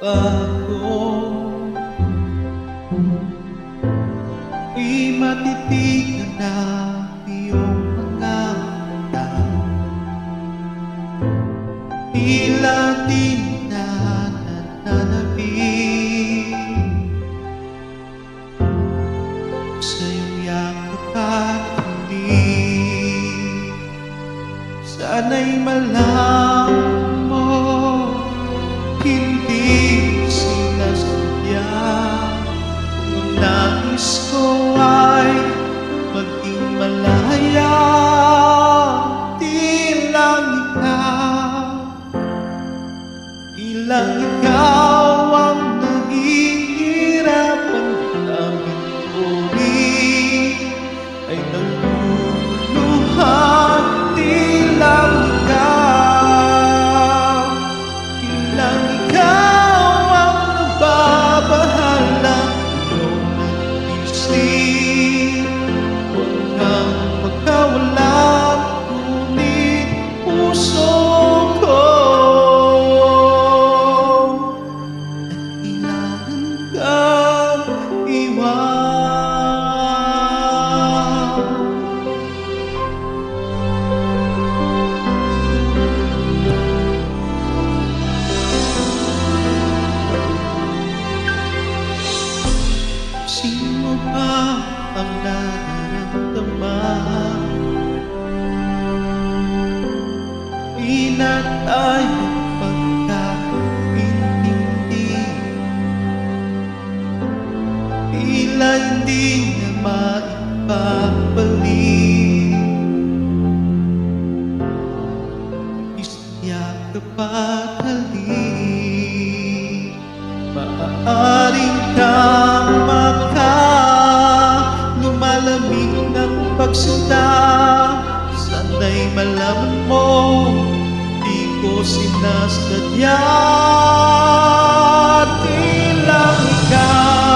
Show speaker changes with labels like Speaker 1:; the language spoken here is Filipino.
Speaker 1: pagbabago ay matitigan na iyong mga mata. Tila di na nananabik sa iyong yakap at halik. Sana'y malaman mo, hindi sinasadya. Ang nais ko ay maging malaya. Ilang ikaw ang nahihirapan namin uli ay naluluhan. Ilang ikaw ang nababahala iyong nag-isip. Huwag kang magkawala, ngunit puso ko sino ba ang nararamdaman? Di na tayo pagkakaintindi. Tila hindi na maipapalik. Isiyakap at halik. Maaaring kang lumalamig ng pagsinta. Sana'y malaman mo, di ko sinasadya. Tila ikaw